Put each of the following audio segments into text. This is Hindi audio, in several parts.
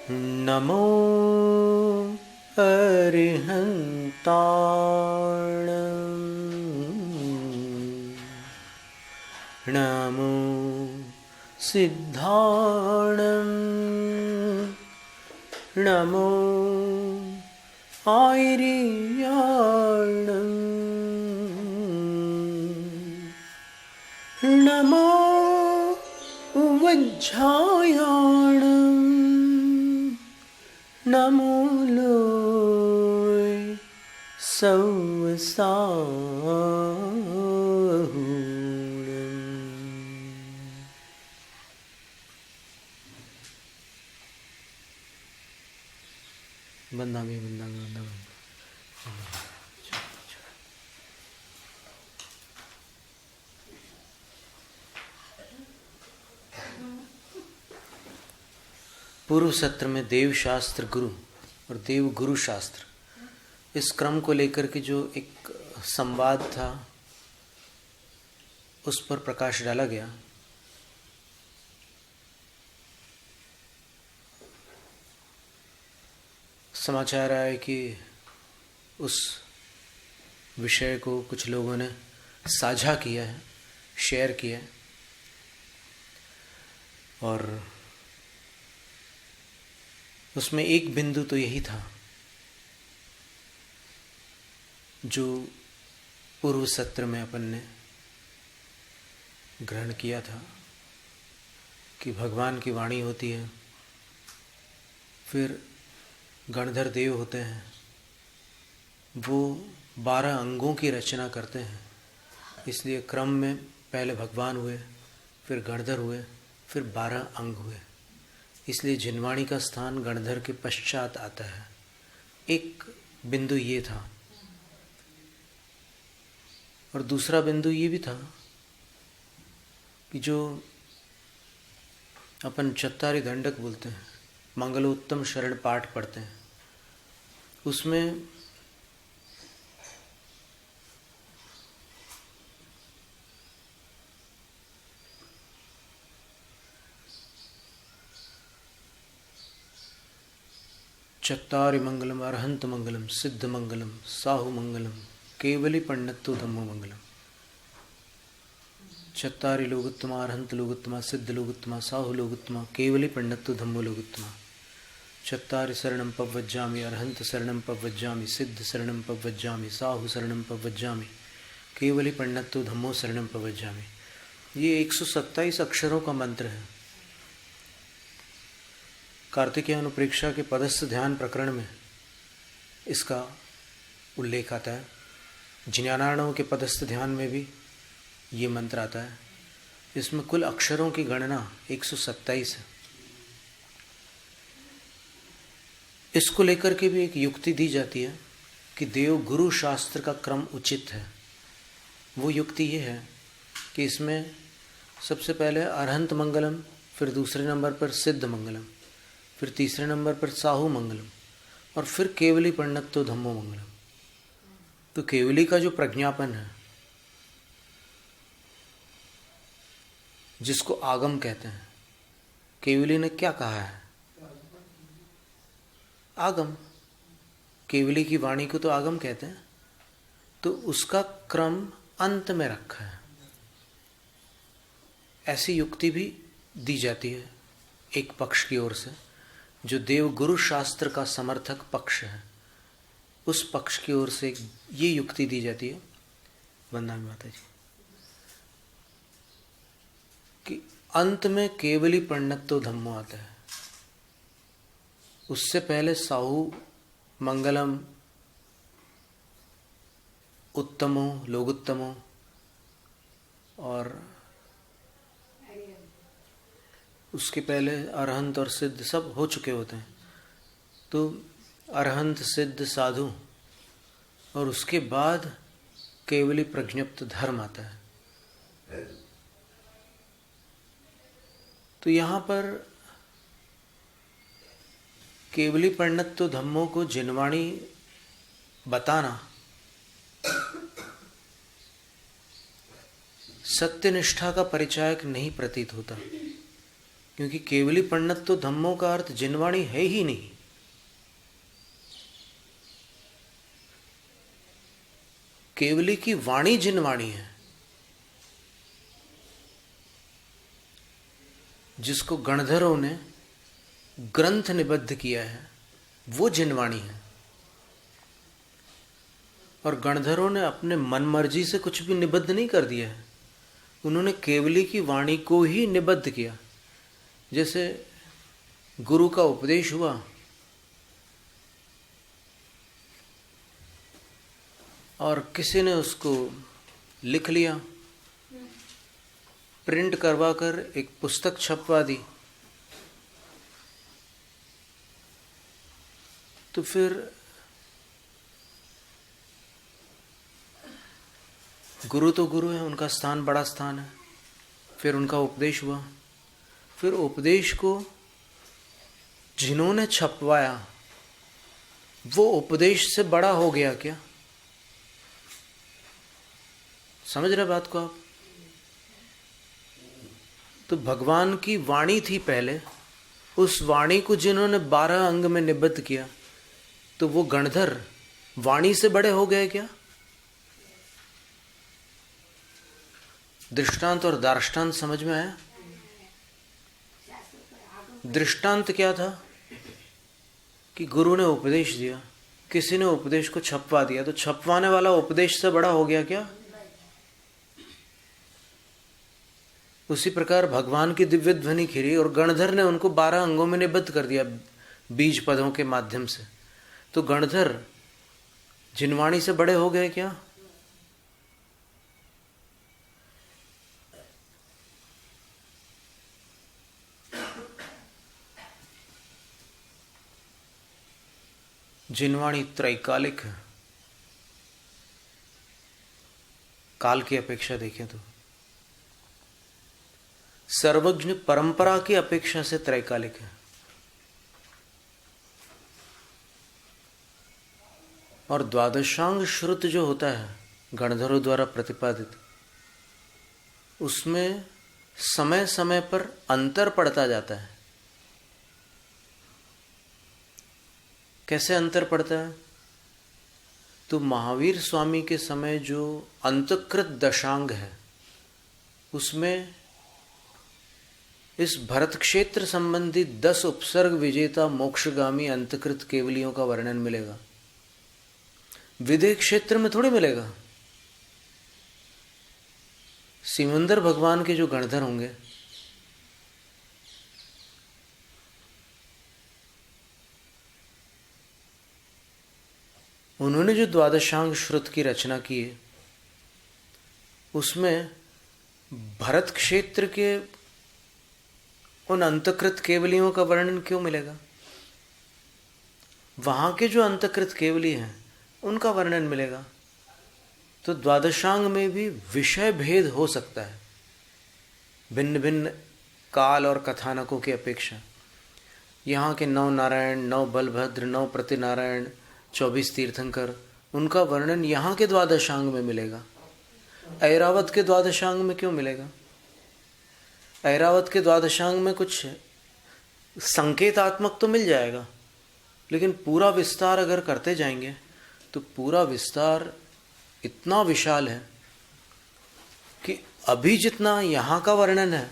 नमो अरिहन्ताण नमो सिद्धाण नमो आयर्याण नमो वज्रायाण नमो लोय सौसाहूणम्। वंदामि वंदामि वंदामि। पूर्व सत्र में देव शास्त्र गुरु और देव गुरु शास्त्र, इस क्रम को लेकर के जो एक संवाद था उस पर प्रकाश डाला गया। समाचार आया कि उस विषय को कुछ लोगों ने साझा किया है, शेयर किया है, और उसमें एक बिंदु तो यही था जो पूर्व सत्र में अपन ने ग्रहण किया था कि भगवान की वाणी होती है, फिर गणधर देव होते हैं, वो 12 अंगों की रचना करते हैं। इसलिए क्रम में पहले भगवान हुए, फिर गणधर हुए, फिर 12 अंग हुए। इसलिए जिनवाणी का स्थान गणधर के पश्चात आता है। एक बिंदु ये था, और दूसरा बिंदु ये भी था कि जो अपन चत्तारी दंडक बोलते हैं, मंगलोत्तम शरण पाठ पढ़ते हैं, उसमें चत्तारि मंगलम अरहंत मंगलम सिद्ध मंगलम साहु मंगलम केवली पंडितो धम्मो मंगलम। चत्तारि लोकोत्तमा अरहंत लोकोत्तमा सिद्ध लोकोत्तमा साहु लोकोत्तमा केवली पंडितो धम्मो लोकोत्तमा। चत्तारि शरणं पवज्जामि अरहंत शरणं पवज्जामि सिद्ध शरणं पवज्जामि साहु शरणं पवज्जामि केवली पंडितो धम्मो शरणं पवज्जामि। ये 127 अक्षरों का मंत्र है। कार्तिकेय अनुप्रेक्षा के पदस्थ ध्यान प्रकरण में इसका उल्लेख आता है। ज्ञानार्णव के पदस्थ ध्यान में भी ये मंत्र आता है। इसमें कुल अक्षरों की गणना 127 है। इसको लेकर के भी एक युक्ति दी जाती है कि देव गुरु शास्त्र का क्रम उचित है। वो युक्ति ये है कि इसमें सबसे पहले अरहंत मंगलम, फिर दूसरे नंबर पर सिद्ध मंगलम, फिर तीसरे नंबर पर साहु मंगलम, और फिर केवली पंडितो धम्मो मंगलम। तो केवली का जो प्रज्ञापन है, जिसको आगम कहते हैं, केवली ने क्या कहा है? आगम। केवली की वाणी को तो आगम कहते हैं। तो उसका क्रम अंत में रखा है। ऐसी युक्ति भी दी जाती है एक पक्ष की ओर से, जो देव गुरु शास्त्र का समर्थक पक्ष है, उस पक्ष की ओर से ये युक्ति दी जाती है, वंदना माता जी, कि अंत में केवली पंडितो धम्मो आता है। उससे पहले साहु मंगलम, उत्तमो लोकोत्तमो और उसके पहले अरहंत और सिद्ध सब हो चुके होते हैं। तो अरहंत सिद्ध साधु, और उसके बाद केवली प्रज्ञप्त धर्म आता है। तो यहाँ पर केवली पंडितो धम्मों को जिनवाणी बताना सत्यनिष्ठा का परिचायक नहीं प्रतीत होता, क्योंकि केवली पंडित तो धम्मों का अर्थ जिनवाणी है ही नहीं। केवली की वाणी जिनवाणी है। जिसको गणधरों ने ग्रंथ निबद्ध किया है वो जिनवाणी है। और गणधरों ने अपने मन मर्जी से कुछ भी निबद्ध नहीं कर दिया है, उन्होंने केवली की वाणी को ही निबद्ध किया। जैसे गुरु का उपदेश हुआ और किसी ने उसको लिख लिया, प्रिंट करवा कर एक पुस्तक छपवा दी, तो फिर गुरु तो गुरु है, उनका स्थान बड़ा स्थान है। फिर उनका उपदेश हुआ, फिर उपदेश को जिन्होंने छपवाया वो उपदेश से बड़ा हो गया क्या? समझ रहे बात को आप? तो भगवान की वाणी थी पहले, उस वाणी को जिन्होंने 12 अंग में निबद्ध किया, तो वो गणधर वाणी से बड़े हो गए क्या? दृष्टांत और दार्ष्टान्त समझ में आया? दृष्टांत क्या था कि गुरु ने उपदेश दिया, किसी ने उपदेश को छपवा दिया, तो छपवाने वाला उपदेश से बड़ा हो गया क्या? उसी प्रकार भगवान की दिव्य ध्वनि खिरी और गणधर ने उनको 12 अंगों में निबद्ध कर दिया बीज पदों के माध्यम से, तो गणधर जिनवाणी से बड़े हो गए क्या? जिनवाणी त्रैकालिक है। काल की अपेक्षा देखें तो सर्वज्ञ परंपरा की अपेक्षा से त्रैकालिक है। और द्वादशांग श्रुत जो होता है गणधरों द्वारा प्रतिपादित, उसमें समय समय पर अंतर पड़ता जाता है। कैसे अंतर पड़ता है? तो महावीर स्वामी के समय जो अंतकृत दशांग है, उसमें इस भरत क्षेत्र संबंधी 10 उपसर्ग विजेता मोक्षगामी अंतकृत केवलियों का वर्णन मिलेगा। विदेह क्षेत्र में थोड़ी मिलेगा। सिमंदर भगवान के जो गणधर होंगे, उन्होंने जो द्वादशांग श्रुत की रचना की है, उसमें भरत क्षेत्र के उन अंतकृत केवलियों का वर्णन क्यों मिलेगा? वहां के जो अंतकृत केवली हैं उनका वर्णन मिलेगा। तो द्वादशांग में भी विषय भेद हो सकता है भिन्न भिन्न काल और कथानकों की अपेक्षा। यहाँ के 9 नारायण, 9 बलभद्र, 9 प्रतिनारायण, 24 तीर्थंकर, उनका वर्णन यहाँ के द्वादशांग में मिलेगा। ऐरावत के द्वादशांग में क्यों मिलेगा? ऐरावत के द्वादशांग में कुछ संकेतात्मक तो मिल जाएगा, लेकिन पूरा विस्तार अगर करते जाएंगे तो पूरा विस्तार इतना विशाल है कि अभी जितना यहाँ का वर्णन है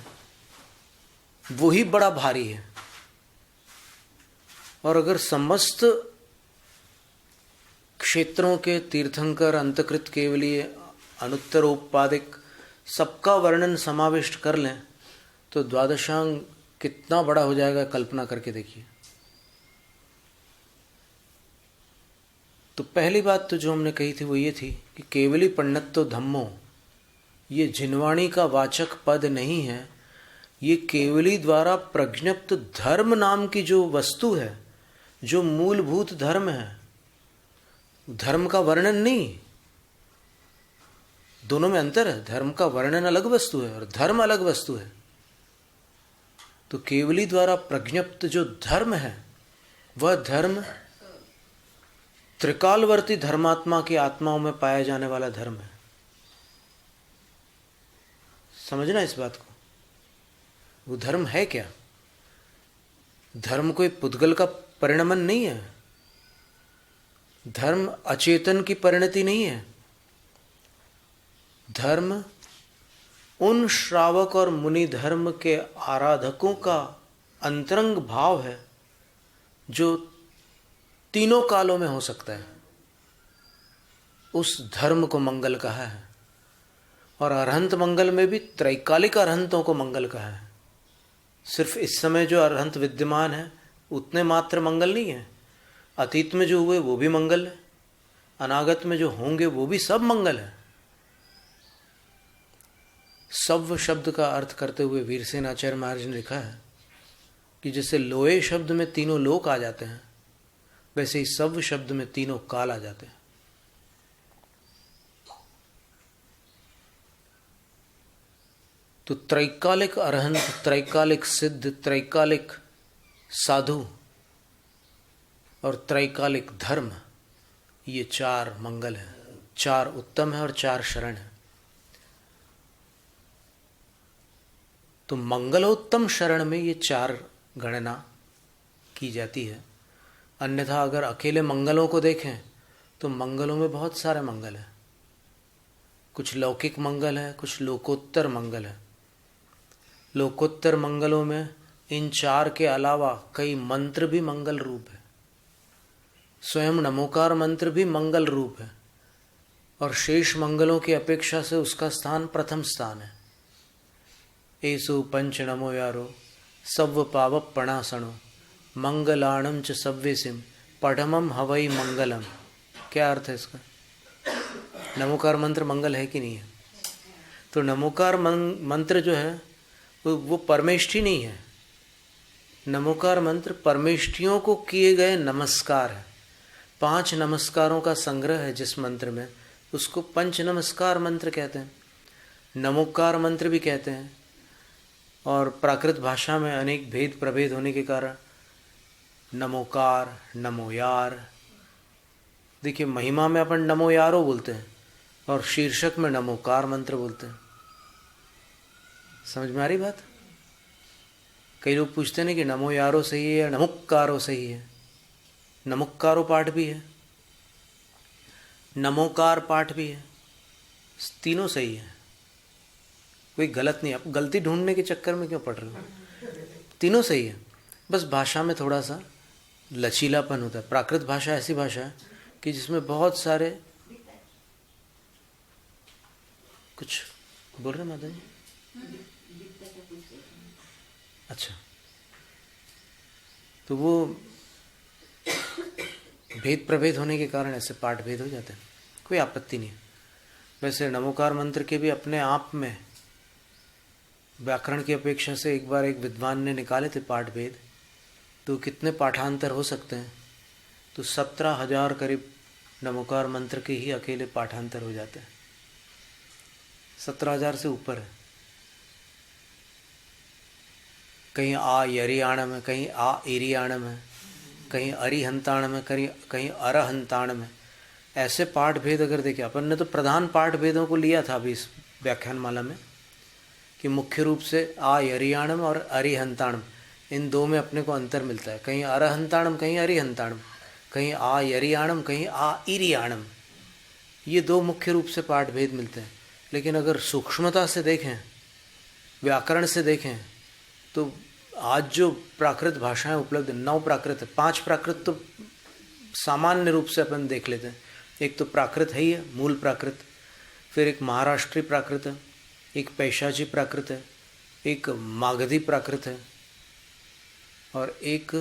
वो ही बड़ा भारी है। और अगर समस्त क्षेत्रों के तीर्थंकर, अंतकृत केवलीय, अनुत्तरोपादिक सबका वर्णन समाविष्ट कर लें तो द्वादशांग कितना बड़ा हो जाएगा, कल्पना करके देखिए। तो पहली बात तो जो हमने कही थी वो ये थी कि केवली पंडितो धम्मो, ये जिनवाणी का वाचक पद नहीं है। ये केवली द्वारा प्रज्ञप्त धर्म नाम की जो वस्तु है, जो मूलभूत धर्म है, धर्म का वर्णन नहीं। दोनों में अंतर है। धर्म का वर्णन अलग वस्तु है और धर्म अलग वस्तु है। तो केवली द्वारा प्रज्ञप्त जो धर्म है वह धर्म त्रिकालवर्ती धर्मात्मा की आत्माओं में पाया जाने वाला धर्म है। समझना इस बात को। वो धर्म है क्या? धर्म कोई पुद्गल का परिणमन नहीं है। धर्म अचेतन की परिणति नहीं है। धर्म उन श्रावक और मुनि धर्म के आराधकों का अंतरंग भाव है जो तीनों कालों में हो सकता है। उस धर्म को मंगल कहा है। और अरहंत मंगल में भी त्रैकालिक अरहंतों को मंगल कहा है। सिर्फ इस समय जो अरहंत विद्यमान है उतने मात्र मंगल नहीं है। अतीत में जो हुए वो भी मंगल है, अनागत में जो होंगे वो भी सब मंगल है। सव्व शब्द का अर्थ करते हुए वीरसेन आचार्य महाराज ने लिखा है कि जैसे लोए शब्द में तीनों लोक आ जाते हैं, वैसे ही सव्व शब्द में तीनों काल आ जाते हैं। तो त्रैकालिक अरहंत, त्रैकालिक सिद्ध, त्रैकालिक साधु और त्रैकालिक धर्म, ये चार मंगल है, चार उत्तम है और चार शरण है। तो मंगलोत्तम शरण में ये चार गणना की जाती है। अन्यथा अगर अकेले मंगलों को देखें तो मंगलों में बहुत सारे मंगल हैं। कुछ लौकिक मंगल है, कुछ लोकोत्तर मंगल है। लोकोत्तर मंगलों में इन चार के अलावा कई मंत्र भी मंगल रूप है। स्वयं नमोकार मंत्र भी मंगल रूप है और शेष मंगलों की अपेक्षा से उसका स्थान प्रथम स्थान है। एसु पंच नमो यारो सव्व पावप पणासणो मंगलाणम च सव्यसिम पठमम हवई मंगलम। क्या अर्थ है इसका? नमोकार मंत्र मंगल है कि नहीं है? तो नमोकार मंत्र जो है वो परमेष्ठी नहीं है। नमोकार मंत्र परमेष्ठियों को किए गए नमस्कार है। 5 नमस्कारों का संग्रह है जिस मंत्र में, उसको पंच नमस्कार मंत्र कहते हैं, नमोकार मंत्र भी कहते हैं। और प्राकृत भाषा में अनेक भेद प्रभेद होने के कारण नमोकार, नमोयार, देखिए महिमा में अपन नमोयारो बोलते हैं और शीर्षक में नमोकार मंत्र बोलते हैं। समझ में आ रही बात? कई लोग पूछते हैं कि नमोयारो सही है या नमुक्कारो सही है। नमुक्कारो पाठ भी है, नमोकार पाठ भी है, तीनों सही है, कोई गलत नहीं। आप गलती ढूंढने के चक्कर में क्यों पड़ रहे हो? तीनों सही है, बस भाषा में थोड़ा सा लचीलापन होता है। प्राकृत भाषा ऐसी भाषा है कि जिसमें बहुत सारे कुछ बोल रहे माता जी? अच्छा, तो वो भेद प्रभेद होने के कारण ऐसे पाठ भेद हो जाते हैं, कोई आपत्ति नहीं है। वैसे नमोकार मंत्र के भी अपने आप में व्याकरण की अपेक्षा से एक बार एक विद्वान ने निकाले थे पाठ भेद, तो कितने पाठांतर हो सकते हैं? तो 17,000 करीब नमोकार मंत्र के ही अकेले पाठांतर हो जाते हैं। 17,000 से ऊपर है। कहीं आ यरियाणम है, कहीं आ इरियाणम है, कहीं अरिहंताणम है, कहीं अरहंताणम है। ऐसे पाठ भेद अगर देखें, अपन ने तो प्रधान पाठ भेदों को लिया था अभी इस व्याख्यान माला में कि मुख्य रूप से आ यरियाणम और अरिहंताणम, इन दो में अपने को अंतर मिलता है। कहीं अरहंताणम, कहीं अरिहंताणम, कहीं आ यरियाणम, कहीं आ इरियाणम, ये दो मुख्य रूप से पाठ भेद मिलते हैं। लेकिन अगर सूक्ष्मता से देखें, व्याकरण से देखें, तो आज जो प्राकृत भाषाएं उपलब्ध, 9 प्राकृत है, 5 प्राकृत तो सामान्य रूप से अपन देख लेते हैं। एक तो प्राकृत है ही है, मूल प्राकृत, फिर एक महाराष्ट्री प्राकृत है, एक पैशाची प्राकृत है, एक मागधी प्राकृत है और एक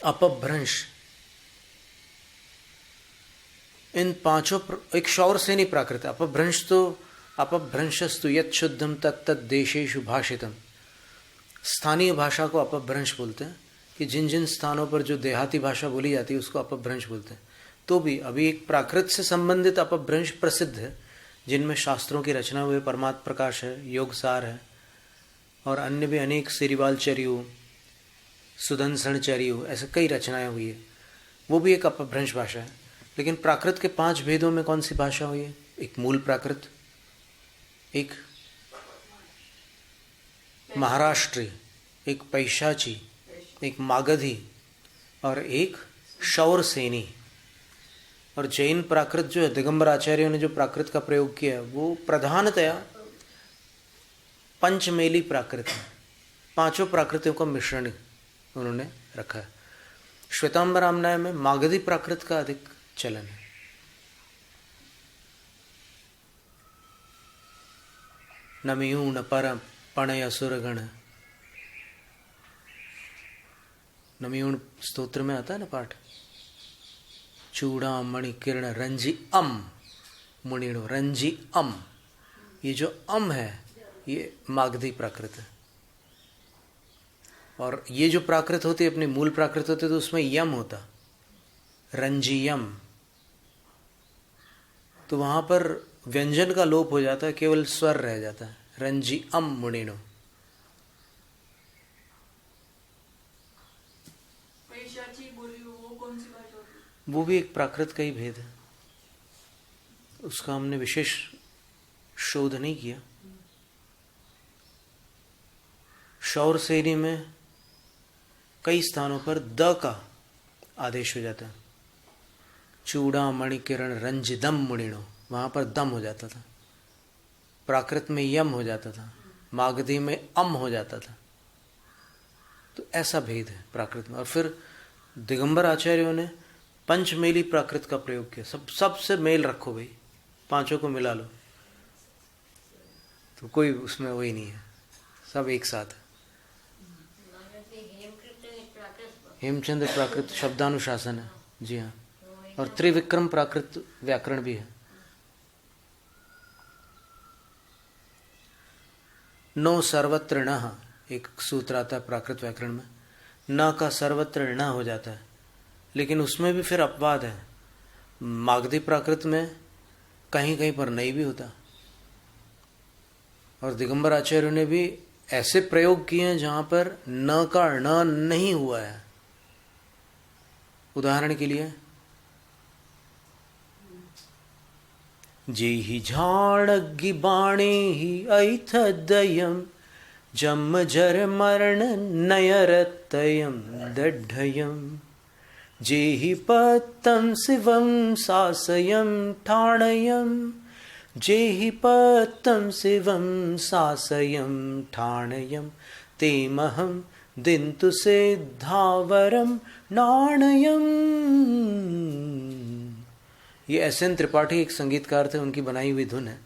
अपभ्रंश। इन पांचों एक शौरसेनी प्राकृत है। अपभ्रंश तो अपभ्रंशस्तु यत् शुद्धम तत्त देशेषु भाषितम, स्थानीय भाषा को अपभ्रंश बोलते हैं कि जिन जिन स्थानों पर जो देहाती भाषा बोली जाती है उसको अपभ्रंश बोलते हैं। तो भी अभी एक प्राकृत से संबंधित अपभ्रंश प्रसिद्ध है, जिनमें शास्त्रों की रचना हुई, परमात्म प्रकाश है, योगसार है और अन्य भी अनेक, सिरिवाल चर्यु, सुदंसण चर्यु, ऐसे कई रचनाएं हुई है। वो भी एक अपभ्रंश भाषा है। लेकिन प्राकृत के 5 भेदों में कौन सी भाषा हुई है? एक मूल प्राकृत, एक महाराष्ट्री, एक पैशाची, एक मागधी और एक शौरसेनी। और जैन प्राकृत जो है, दिगंबर आचार्यों ने जो प्राकृत का प्रयोग किया है वो प्रधानतया पंचमेली प्राकृत है। पांचों प्राकृतियों का मिश्रण उन्होंने रखा है। श्वेतांबर आमनाय में मागधी प्राकृत का अधिक चलन है। नमयूण परम पणय असुरगण, नमयूण स्तोत्र में आता है ना पाठ, चूड़ा मणि किरण रंजी अम मुनिणो रंजी अम। ये जो अम है ये मागधी प्राकृत है। और ये जो प्राकृत होती है अपनी मूल प्राकृत होती है तो उसमें यम होता, रंजीयम। तो वहां पर व्यंजन का लोप हो जाता है, केवल स्वर रह जाता है, रंजी अम मुनिनो। वो भी एक प्राकृत का ही भेद है, उसका हमने विशेष शोध नहीं किया। शौरसेनी में कई स्थानों पर द का आदेश हो जाता है। चूड़ा मणि किरण रंजिदम मुनिणो, वहां पर दम हो जाता था। प्राकृत में यम हो जाता था, मागधी में अम हो जाता था। तो ऐसा भेद है प्राकृत में। और फिर दिगंबर आचार्यों ने पंचमेली प्राकृत का प्रयोग किया। सबसे मेल रखो भाई, पांचों को मिला लो, तो कोई उसमें वही नहीं है, सब एक साथ है। हेमचंद्र प्राकृत शब्दानुशासन है, जी हाँ। और त्रिविक्रम प्राकृत व्याकरण भी है। नो सर्वत्र न, एक सूत्र आता है प्राकृत व्याकरण में, न का सर्वत्र न हो जाता है, लेकिन उसमें भी फिर अपवाद है। मागधी प्राकृत में कहीं कहीं पर नहीं भी होता। और दिगंबर आचार्य ने भी ऐसे प्रयोग किए हैं जहां पर न का न नहीं हुआ है। उदाहरण के लिए, जेहि झाड़ग्गि बाणे ही ऐथदयम जम जर मरण नयरतयम दड्ढयम जेहि पत्तं शिवं सासयं ठाणयं जेहि पत्तं शिवं सासयं ठाणयं तेमहं दिन्तु सिद्धावरं नाणयम। ये एस.एन. त्रिपाठी एक संगीतकार थे, उनकी बनाई हुई धुन है।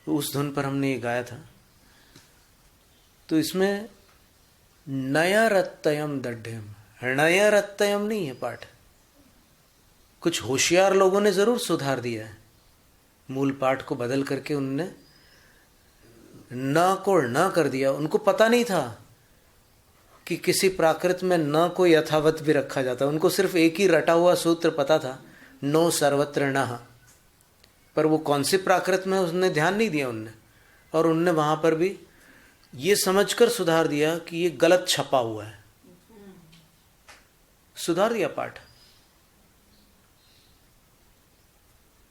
तो उस धुन पर हमने ये गाया था। तो इसमें नयरत्तयम दड्ढयम, नयरत्तयम नहीं है पाठ। कुछ होशियार लोगों ने जरूर सुधार दिया है, मूल पाठ को बदल करके उनने न को न कर दिया। उनको पता नहीं था कि किसी प्राकृत में न को यथावत भी रखा जाता। उनको सिर्फ एक ही रटा हुआ सूत्र पता था, नो सर्वत्र न, पर वो कौन सी प्राकृत में उसने ध्यान नहीं दिया उनने। और उनने वहां पर भी ये समझकर सुधार दिया कि ये गलत छपा हुआ है, सुधार दिया पाठ।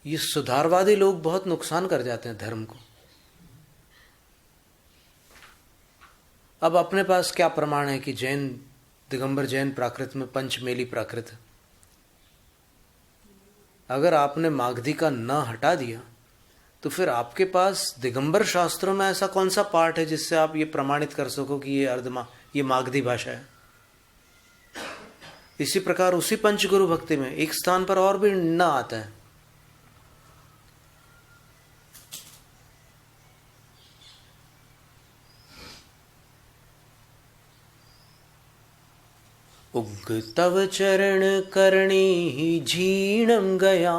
ये सुधारवादी लोग बहुत नुकसान कर जाते हैं धर्म को। अब अपने पास क्या प्रमाण है कि जैन दिगंबर जैन प्राकृत में पंचमेली प्राकृत है? अगर आपने मागधी का न हटा दिया तो फिर आपके पास दिगंबर शास्त्रों में ऐसा कौन सा पाठ है जिससे आप ये प्रमाणित कर सको कि ये मागधी भाषा है? इसी प्रकार उसी पंचगुरु भक्ति में एक स्थान पर और भी न आता है। उग तव चरण करणी ही झीणम गया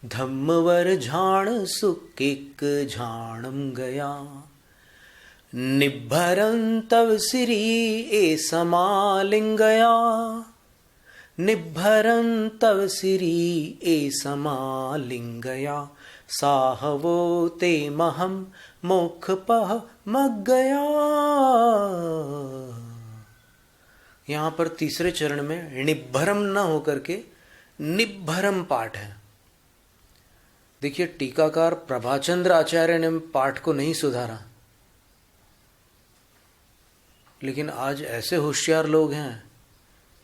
धम्मवर झाण सुकिक झाणम गया निभरं तव सिरी ए समालिंगया निभरं तव सिरी ए समालिंगया साहवो ते महम मोक्ष पह मग गया। यहां पर तीसरे चरण में निभरम न होकर के निभरम पाठ है। देखिए, टीकाकार प्रभाचंद्र आचार्य ने पाठ को नहीं सुधारा, लेकिन आज ऐसे होशियार लोग हैं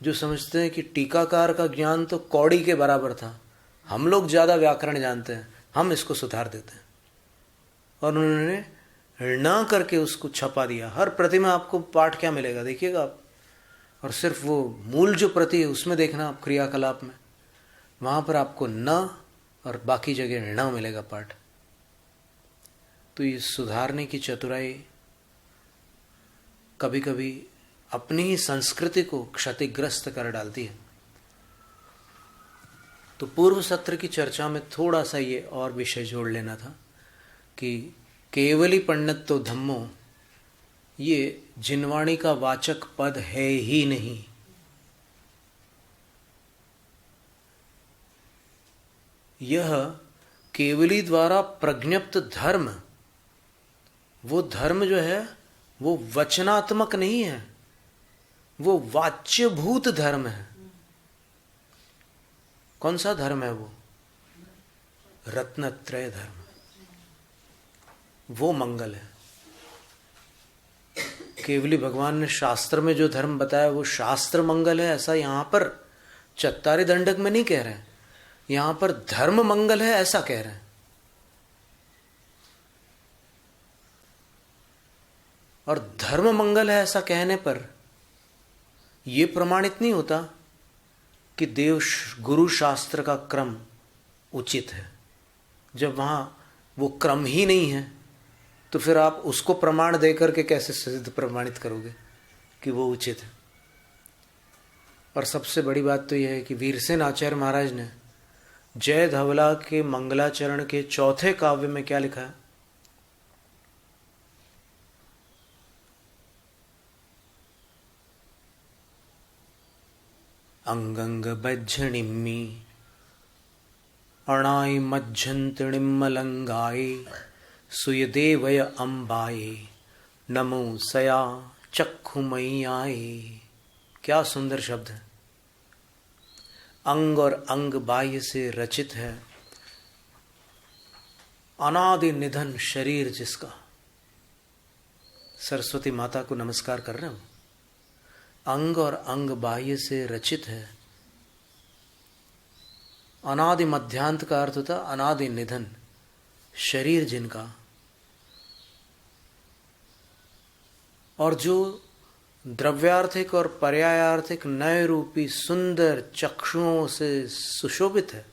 जो समझते हैं कि टीकाकार का ज्ञान तो कौड़ी के बराबर था, हम लोग ज़्यादा व्याकरण जानते हैं, हम इसको सुधार देते हैं। और उन्होंने न करके उसको छपा दिया। हर प्रति में आपको पाठ क्या मिलेगा देखिएगा आप, और सिर्फ वो मूल जो प्रति है उसमें देखना आप, क्रियाकलाप में, वहाँ पर आपको न और बाकी जगह न मिलेगा पाठ। तो ये सुधारने की चतुराई कभी कभी अपनी ही संस्कृति को क्षतिग्रस्त कर डालती है। तो पूर्व सत्र की चर्चा में थोड़ा सा ये और विषय जोड़ लेना था कि केवली पंडित तो धम्मो ये जिनवाणी का वाचक पद है ही नहीं। यह केवली द्वारा प्रज्ञप्त धर्म, वो धर्म जो है वो वचनात्मक नहीं है, वो वाच्यभूत धर्म है। कौन सा धर्म है वो? रत्नत्रय धर्म, वो मंगल है। केवली भगवान ने शास्त्र में जो धर्म बताया वो शास्त्र मंगल है, ऐसा यहां पर चत्तारी दंडक में नहीं कह रहे हैं, यहां पर धर्म मंगल है ऐसा कह रहे हैं। और धर्म मंगल है ऐसा कहने पर यह प्रमाणित नहीं होता कि देव गुरु शास्त्र का क्रम उचित है। जब वहां वो क्रम ही नहीं है तो फिर आप उसको प्रमाण देकर के कैसे सिद्ध प्रमाणित करोगे कि वो उचित है। और सबसे बड़ी बात तो यह है कि वीरसेन आचार्य महाराज ने जय धवला के मंगलाचरण के चौथे काव्य में क्या लिखा है? अंगंग बज्झणिम्मी अणाई मज्झंतणिम्मलंगाई सुयदेवय अंबाई नमो सया चक्षुमय्याय। क्या सुंदर शब्द है। अंग और अंग बाह्य से रचित है, अनादि निधन शरीर जिसका। सरस्वती माता को नमस्कार कर रहे हो। अंग और अंग बाह्य से रचित है, अनादि मध्यांत का अर्थ होता अनादि निधन शरीर जिनका, और जो द्रव्यार्थिक और पर्यायार्थिक नए रूपी सुंदर चक्षुओं से सुशोभित है।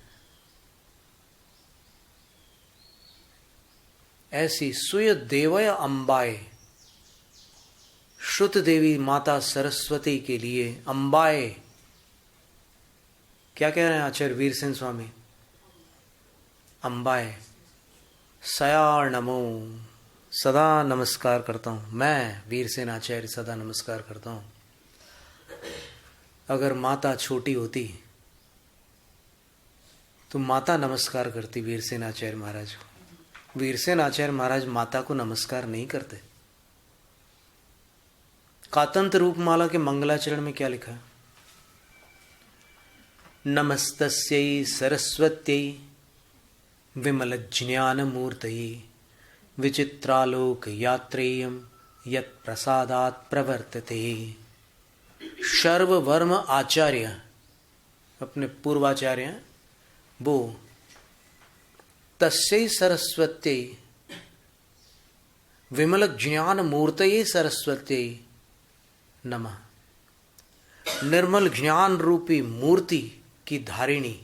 ऐसी सुय देवय अंबाए, श्रुत देवी माता सरस्वती के लिए अंबाए। क्या कह रहे हैं आचार्य वीरसेन स्वामी? अंबाए सया नमो, सदा नमस्कार करता हूं। मैं वीरसेन आचार्य सदा नमस्कार करता हूं। अगर माता छोटी होती तो माता नमस्कार करती वीरसेन आचार्य महाराज को। वीरसेन आचार्य महाराज माता को नमस्कार नहीं करते। कातंत रूपमाला के मंगलाचरण में क्या लिखा है? नमस्तस्यै सरस्वत्यै विमल ज्ञान मूर्तये विचित्रालोक यात्रेयम यत् प्रसादात् प्रवर्तते। सर्ववर्म आचार्य अपने पूर्वाचार्य हैं वो, तस्यै सरस्वत्यै विमल ज्ञान मूर्तये सरस्वत्यै नमः। निर्मल ज्ञान रूपी मूर्ति की धारिणी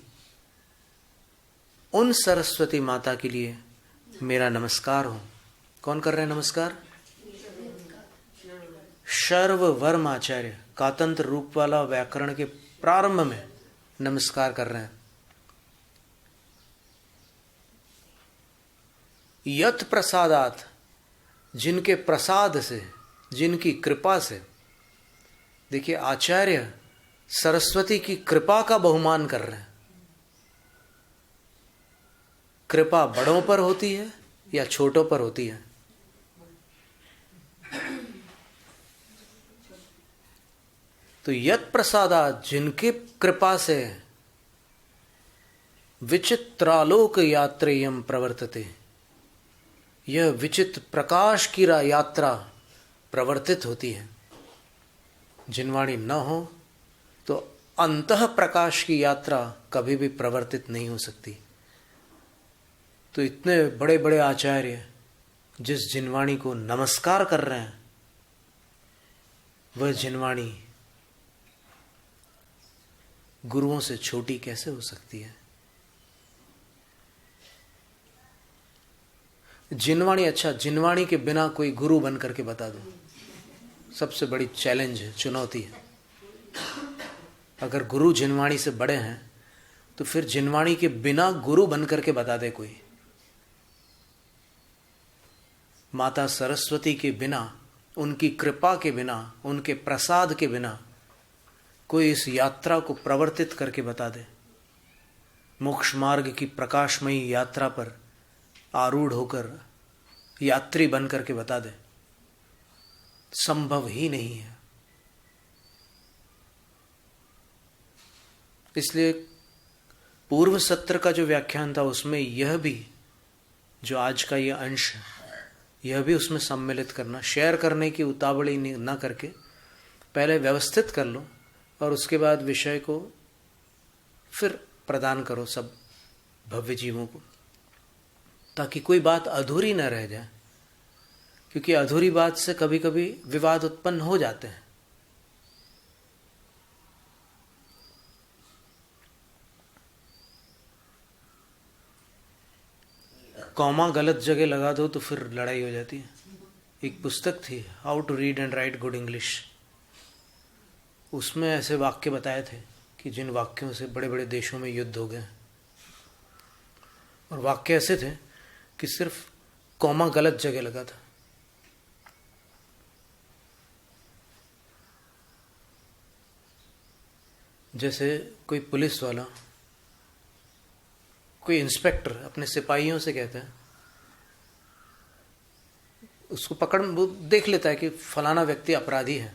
उन सरस्वती माता के लिए मेरा नमस्कार हो। कौन कर रहे हैं नमस्कार? सर्ववर्म आचार्य कातंत्र रूप वाला व्याकरण के प्रारंभ में नमस्कार कर रहे हैं। यत प्रसादात, जिनके प्रसाद से, जिनकी कृपा से। देखिए आचार्य सरस्वती की कृपा का बहुमान कर रहे हैं। कृपा बड़ों पर होती है या छोटों पर होती है? तो यत प्रसादात, जिनके कृपा से विचित्रालोक यात्रेयम प्रवर्तते, यह विचित्र प्रकाश की यात्रा प्रवर्तित होती है। जिनवाणी न हो तो अंतः प्रकाश की यात्रा कभी भी प्रवर्तित नहीं हो सकती। तो इतने बड़े बड़े आचार्य जिस जिनवाणी को नमस्कार कर रहे हैं, वह जिनवाणी गुरुओं से छोटी कैसे हो सकती है? जिनवाणी, अच्छा जिनवाणी के बिना कोई गुरु बन करके बता दो, सबसे बड़ी चैलेंज है, चुनौती है। अगर गुरु जिनवाणी से बड़े हैं तो फिर जिनवाणी के बिना गुरु बन करके बता दे कोई। माता सरस्वती के बिना, उनकी कृपा के बिना, उनके प्रसाद के बिना कोई इस यात्रा को प्रवर्तित करके बता दे, मोक्ष मार्ग की प्रकाशमयी यात्रा पर आरूढ़ होकर यात्री बन करके बता दे, संभव ही नहीं है। इसलिए पूर्व सत्र का जो व्याख्यान था उसमें यह भी, जो आज का यह अंश है, यह भी उसमें सम्मिलित करना। शेयर करने की उतावली ना करके पहले व्यवस्थित कर लो और उसके बाद विषय को फिर प्रदान करो सब भव्य जीवों को, ताकि कोई बात अधूरी न रह जाए। क्योंकि अधूरी बात से कभी कभी विवाद उत्पन्न हो जाते हैं। कॉमा गलत जगह लगा दो तो फिर लड़ाई हो जाती है। एक पुस्तक थी, how to read and write good English, उसमें ऐसे वाक्य बताए थे कि जिन वाक्यों से बड़े बड़े देशों में युद्ध हो गए। और वाक्य ऐसे थे कि सिर्फ कॉमा गलत जगह लगा था। जैसे कोई पुलिस वाला, कोई इंस्पेक्टर अपने सिपाहियों से कहता है, उसको पकड़, वो देख लेता है कि फलाना व्यक्ति अपराधी है,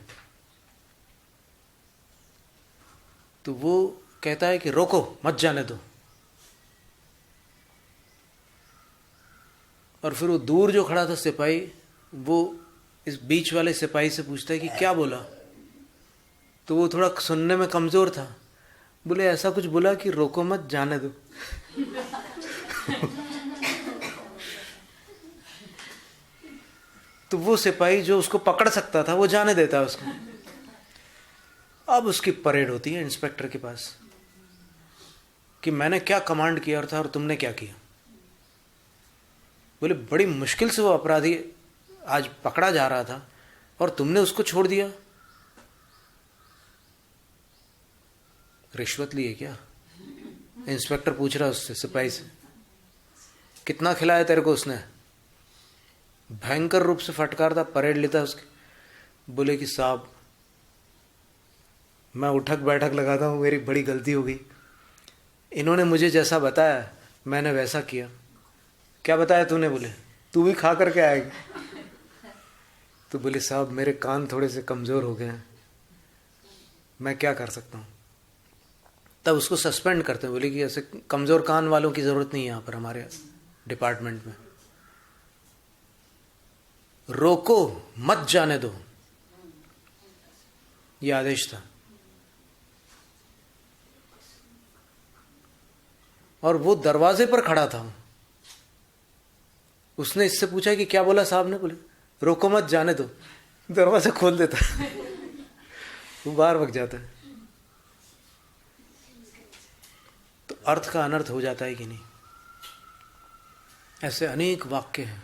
तो वो कहता है कि रोको, मत जाने दो। और फिर वो दूर जो खड़ा था सिपाही, वो इस बीच वाले सिपाही से पूछता है कि क्या बोला? तो वो थोड़ा सुनने में कमजोर था, बोले ऐसा कुछ बोला कि रोको मत, जाने दो। तो वो सिपाही जो उसको पकड़ सकता था वो जाने देता है उसको। अब उसकी परेड होती है इंस्पेक्टर के पास कि मैंने क्या कमांड किया था और तुमने क्या किया। बोले बड़ी मुश्किल से वो अपराधी आज पकड़ा जा रहा था और तुमने उसको छोड़ दिया। रिश्वत लिए क्या? इंस्पेक्टर पूछ रहा उससे, सिपाही से, कितना खिलाया तेरे को उसने? भयंकर रूप से फटकारता, परेड लेता उसकी। बोले कि साहब मैं उठक बैठक लगाता हूँ, मेरी बड़ी गलती हो गई। इन्होंने मुझे जैसा बताया मैंने वैसा किया। क्या बताया तूने? बोले तू भी खा करके आएगी। तो बोले साहब मेरे कान थोड़े से कमज़ोर हो गए हैं, मैं क्या कर सकता हूँ। तब उसको सस्पेंड करते हैं। बोले कि ऐसे कमज़ोर कान वालों की ज़रूरत नहीं है यहाँ पर हमारे डिपार्टमेंट में। रोको मत जाने दो, यह आदेश था। और वो दरवाजे पर खड़ा था। उसने इससे पूछा कि क्या बोला साहब ने? बोले रोको मत, जाने दो। दरवाजा खोल देता, वो बाहर भाग जाता है। तो अर्थ का अनर्थ हो जाता है कि नहीं? ऐसे अनेक वाक्य हैं।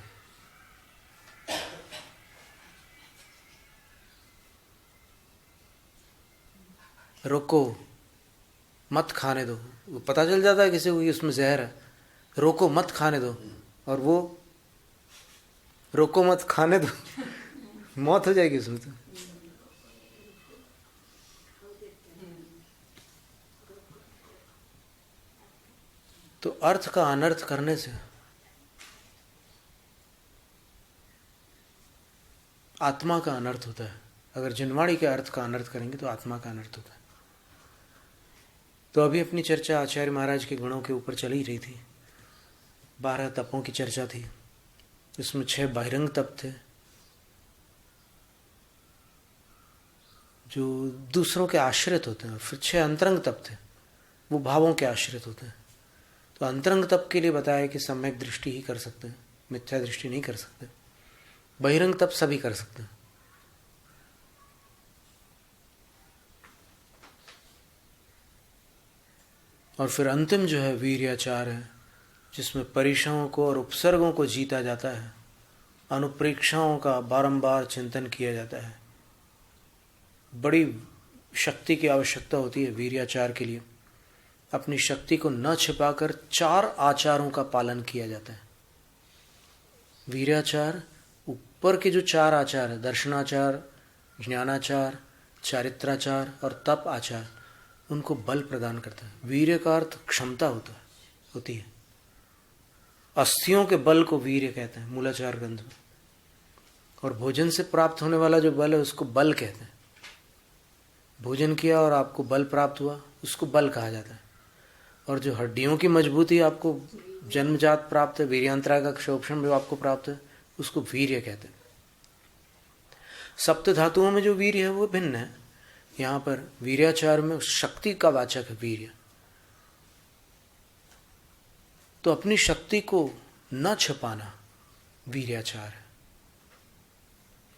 रोको मत, खाने दो। वो पता चल जाता है किसी को कि उसमें जहर है। रोको मत, खाने दो। और वो रोको मत, खाने दो, मौत हो जाएगी उसमें। तो अर्थ का अनर्थ करने से आत्मा का अनर्थ होता है। अगर जिनवाणी के अर्थ का अनर्थ करेंगे तो आत्मा का अनर्थ होता है। तो अभी अपनी चर्चा आचार्य महाराज के गुणों के ऊपर चल ही रही थी। 12 तपों की चर्चा थी। इसमें 6 बहिरंग तप थे, जो दूसरों के आश्रित होते हैं। फिर 6 अंतरंग तप थे, वो भावों के आश्रित होते हैं। तो अंतरंग तप के लिए बताया कि सम्यक दृष्टि ही कर सकते हैं, मिथ्या दृष्टि नहीं कर सकते। बहिरंग तप सभी कर सकते हैं। और फिर अंतिम जो है वीर्याचार है, जिसमें परीक्षाओं को और उपसर्गों को जीता जाता है, अनुप्रेक्षाओं का बारंबार चिंतन किया जाता है। बड़ी शक्ति की आवश्यकता होती है वीर्याचार के लिए। अपनी शक्ति को न छिपाकर 4 आचारों का पालन किया जाता है। वीर्याचार ऊपर के जो 4 आचार है, दर्शनाचार, ज्ञानाचार, चारित्राचार और तप आचार, उनको बल प्रदान करता है। वीर्य का अर्थ क्षमता होती है। अस्थियों के बल को वीर्य कहते हैं मूलाचार ग्रंथ में। और भोजन से प्राप्त होने वाला जो बल है उसको बल कहते हैं। भोजन किया और आपको बल प्राप्त हुआ, उसको बल कहा जाता है। और जो हड्डियों की मजबूती आपको जन्मजात प्राप्त है, वीर्यांतरा का क्षोभन जो आपको प्राप्त है, उसको वीर्य कहते हैं। सप्त धातुओं में जो वीर्य है वो भिन्न है। यहाँ पर वीर्याचार में शक्ति का वाचक है वीर्य। तो अपनी शक्ति को न छिपाना वीर्याचार है।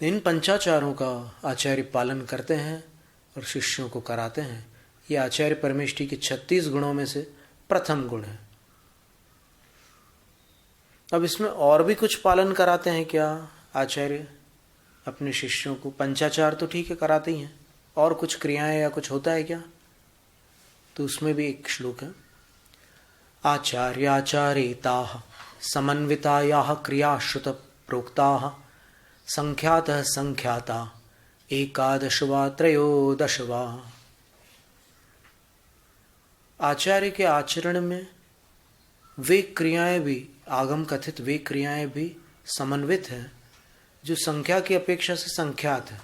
इन पंचाचारों का आचार्य पालन करते हैं और शिष्यों को कराते हैं। ये आचार्य परमेष्ठी के 36 गुणों में से प्रथम गुण है। अब इसमें और भी कुछ पालन कराते हैं क्या आचार्य अपने शिष्यों को? पंचाचार तो ठीक है कराते ही हैं, और कुछ क्रियाएं या कुछ होता है क्या? तो उसमें भी एक श्लोक है, आचार्याचारेताः समन्वितायाः क्रिया श्रुत प्रोक्ताः संख्यातः संख्याता 11 वा 13 वा। आचार्य के आचरण में वे क्रियाएं भी, आगम कथित वे क्रियाएं भी समन्वित हैं जो संख्या की अपेक्षा से संख्यात है।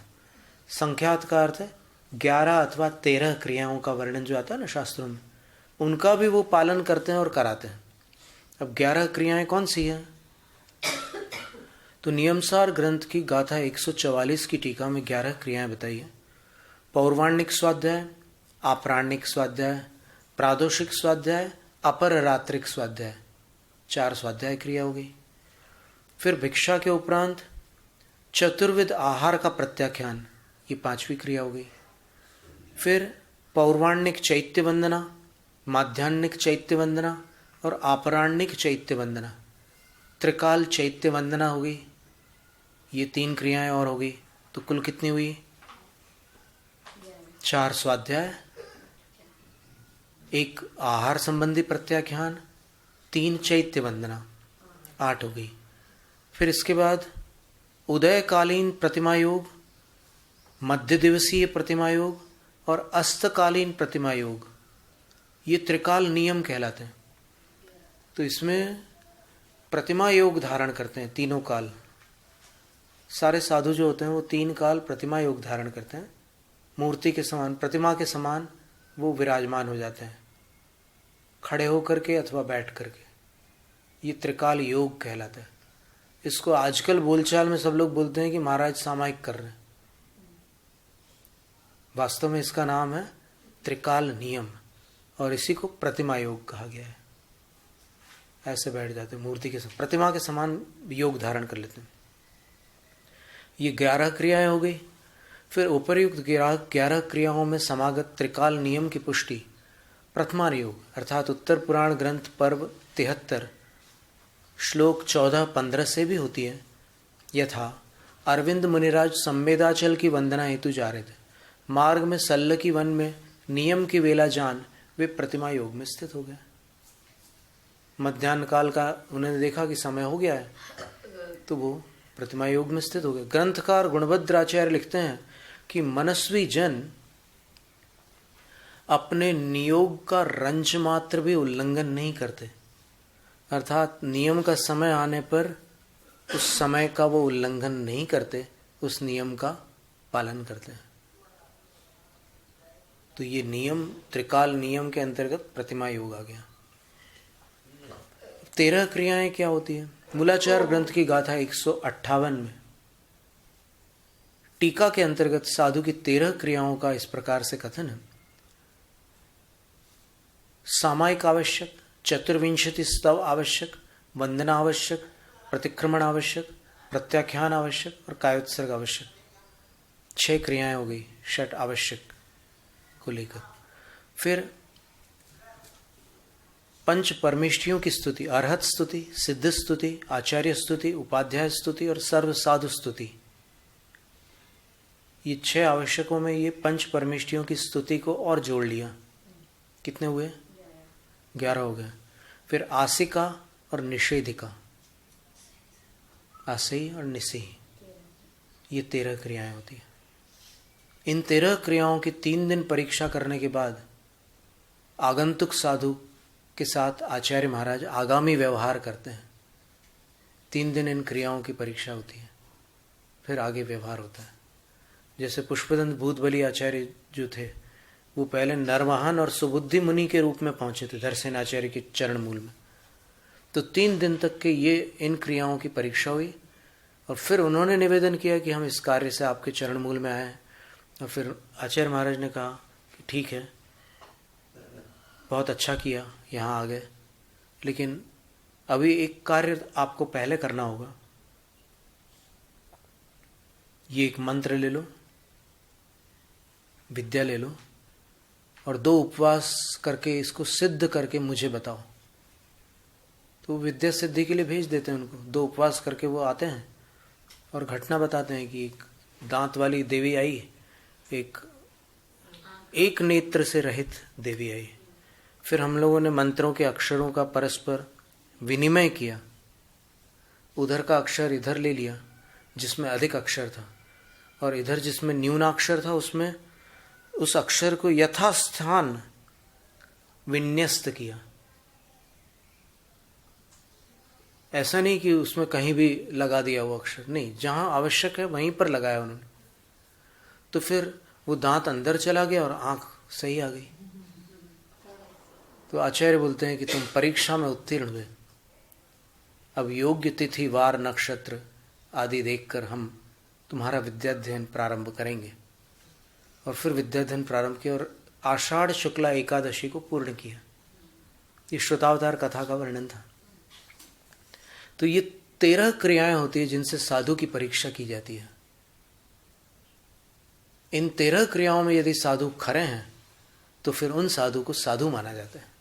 संख्यात का अर्थ है 11 अथवा 13 क्रियाओं का वर्णन जो आता है ना शास्त्रों में, उनका भी वो पालन करते हैं और कराते हैं। अब 11 क्रियाएं कौन सी हैं? तो नियमसार ग्रंथ की गाथा 144 की टीका में 11 क्रियाएं बताई है। पौर्वाणिक स्वाध्याय, आपराणिक स्वाध्याय, प्रादोषिक स्वाध्याय, अपर रात्रिक स्वाध्याय, 4 स्वाध्याय क्रिया हो गई। फिर भिक्षा के उपरांत चतुर्विध आहार का प्रत्याख्यान, ये 5वीं क्रिया हो गई। फिर पौर्वाणिक चैत्य वंदना, माध्यान्हिक चैत्य वंदना और आपराणिक चैत्य वंदना, त्रिकाल चैत्य वंदना हो गई। ये 3 क्रियाएं और हो गई, तो कुल कितनी हुई? 4 स्वाध्याय, 1 आहार संबंधी प्रत्याख्यान, 3 चैत्य वंदना, 8 हो गई। फिर इसके बाद उदयकालीन प्रतिमा योग, मध्य दिवसीय प्रतिमा योग और अस्तकालीन प्रतिमा योग, ये त्रिकाल नियम कहलाते हैं। तो इसमें प्रतिमा योग धारण करते हैं तीनों काल। सारे साधु जो होते हैं वो 3 काल प्रतिमा योग धारण करते हैं। मूर्ति के समान, प्रतिमा के समान वो विराजमान हो जाते हैं, खड़े होकर के अथवा बैठ करके। ये त्रिकाल योग कहलाता है। इसको आजकल बोलचाल में सब लोग बोलते हैं कि महाराज सामायिक कर रहे हैं। वास्तव में इसका नाम है त्रिकाल नियम, और इसी को प्रतिमा योग कहा गया है। ऐसे बैठ जाते हैं मूर्ति के समान, प्रतिमा के समान योग धारण कर लेते हैं। ये 11 क्रियाएं हो गई। फिर उपरयुक्त 11 क्रियाओं में समागत त्रिकाल नियम की पुष्टि प्रथमा योग अर्थात उत्तर पुराण ग्रंथ पर्व 73 श्लोक 14-15 से भी होती है। यथा अरविंद मुनिराज संवेदाचल की वंदना हेतु जा रहे थे, मार्ग में सल्लकी वन में नियम की वेला जान वे प्रतिमा योग में स्थित हो गए। मध्याह्न काल का उन्होंने देखा कि समय हो गया है, तो वो प्रतिमा योग में स्थित हो गए। ग्रंथकार गुणभद्राचार्य लिखते हैं कि मनस्वी जन अपने नियोग का रंच मात्र भी उल्लंघन नहीं करते, अर्थात नियम का समय आने पर उस समय का वो उल्लंघन नहीं करते, उस नियम का पालन करते हैं। तो ये नियम त्रिकाल नियम के अंतर्गत प्रतिमा योग आ गया। 13 क्रियाएं क्या होती है? मूलाचार ग्रंथ की गाथा 158 में टीका के अंतर्गत साधु की 13 क्रियाओं का इस प्रकार से कथन है। सामायिक आवश्यक, चतुर्विंशति स्तव आवश्यक, वंदना आवश्यक, प्रतिक्रमण आवश्यक, प्रत्याख्यान आवश्यक और कायोत्सर्ग आवश्यक। 6 क्रियाएं हो गई षट आवश्यक को लेकर। फिर पंच परमेष्ठियों की स्तुति, अरहत स्तुति, सिद्ध स्तुति, आचार्य स्तुति, उपाध्याय स्तुति और सर्व साधु स्तुति। ये 6 आवश्यकों में ये पंच परमेष्ठियों की स्तुति को और जोड़ लिया। कितने हुए? 11 हो गए। फिर आसिका और निषेधिका, आसई और निषेही, ये 13 क्रियाएं होती हैं। इन 13 क्रियाओं की 3 दिन परीक्षा करने के बाद आगंतुक साधु के साथ आचार्य महाराज आगामी व्यवहार करते हैं। 3 दिन इन क्रियाओं की परीक्षा होती है, फिर आगे व्यवहार होता है। जैसे पुष्पदंत भूतबली आचार्य जो थे, वो पहले नरवाहन और सुबुद्धि मुनि के रूप में पहुंचे थे धरसेन आचार्य के चरण मूल में। तो 3 दिन तक के ये इन क्रियाओं की परीक्षा हुई और फिर उन्होंने निवेदन किया कि हम इस कार्य से आपके चरण मूल में आए। और फिर आचार्य महाराज ने कहा कि ठीक है, बहुत अच्छा किया, यहाँ आ गए, लेकिन अभी एक कार्य आपको पहले करना होगा। ये एक मंत्र ले लो, विद्या ले लो और 2 उपवास करके इसको सिद्ध करके मुझे बताओ। तो विद्या सिद्धि के लिए भेज देते हैं उनको। 2 उपवास करके वो आते हैं और घटना बताते हैं कि एक दांत वाली देवी आई, एक नेत्र से रहित देवी आई। फिर हम लोगों ने मंत्रों के अक्षरों का परस्पर विनिमय किया। उधर का अक्षर इधर ले लिया जिसमें अधिक अक्षर था, और इधर जिसमें न्यूनाक्षर था उसमें उस अक्षर को यथास्थान विन्यस्त किया। ऐसा नहीं कि उसमें कहीं भी लगा दिया वो अक्षर, नहीं, जहां आवश्यक है वहीं पर लगाया उन्होंने। तो फिर वो दांत अंदर चला गया और आंख सही आ गई। तो आचार्य बोलते हैं कि तुम परीक्षा में उत्तीर्ण हुए, अब योग्य तिथि वार नक्षत्र आदि देखकर हम तुम्हारा विद्याध्ययन प्रारंभ करेंगे। और फिर विद्याध्ययन प्रारंभ किया और आषाढ़ शुक्ला एकादशी को पूर्ण किया। ये श्रोतावतार कथा का वर्णन था। तो ये 13 क्रियाएं होती है जिनसे साधु की परीक्षा की जाती है। इन 13 क्रियाओं में यदि साधु खरे हैं तो फिर उन साधु को साधु माना जाता है।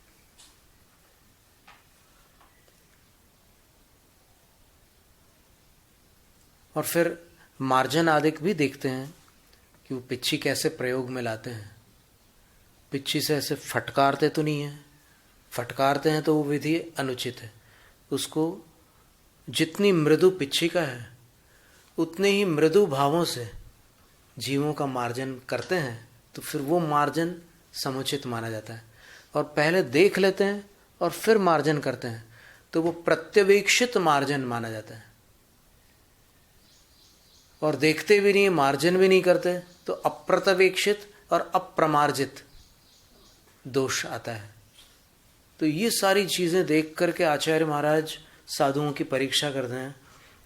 और फिर मार्जन आदि भी देखते हैं कि वो पिच्छी कैसे प्रयोग में लाते हैं। पिच्छी से ऐसे फटकारते तो नहीं है, फटकारते हैं तो वो विधि अनुचित है। उसको जितनी मृदु पिच्छिका है उतने ही मृदु भावों से जीवों का मार्जन करते हैं, तो फिर वो मार्जन समुचित माना जाता है। और पहले देख लेते हैं और फिर मार्जन करते हैं तो वो प्रत्यवेक्षित मार्जन माना जाता है। और देखते भी नहीं, मार्जन भी नहीं करते तो अप्रत्यवेक्षित और अप्रमार्जित दोष आता है। तो ये सारी चीजें देख करके आचार्य महाराज साधुओं की परीक्षा करते हैं।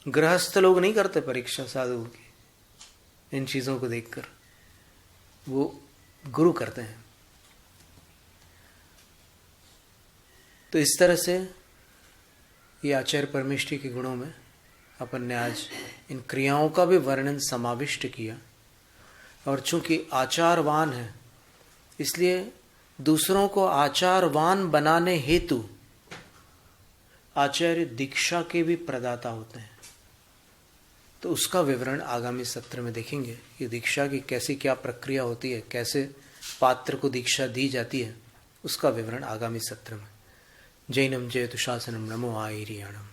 गृहस्थ लोग नहीं करते परीक्षा साधुओं की, इन चीजों को देखकर वो गुरु करते हैं। तो इस तरह से ये आचार्य परमेष्ठी के गुणों में अपन ने आज इन क्रियाओं का भी वर्णन समाविष्ट किया। और चूंकि आचारवान है इसलिए दूसरों को आचारवान बनाने हेतु आचार्य दीक्षा के भी प्रदाता होते हैं। तो उसका विवरण आगामी सत्र में देखेंगे। ये दीक्षा की कैसी क्या प्रक्रिया होती है, कैसे पात्र को दीक्षा दी जाती है, उसका विवरण आगामी सत्र में। जैनम जयतु शासनम नमो आयरियाणम।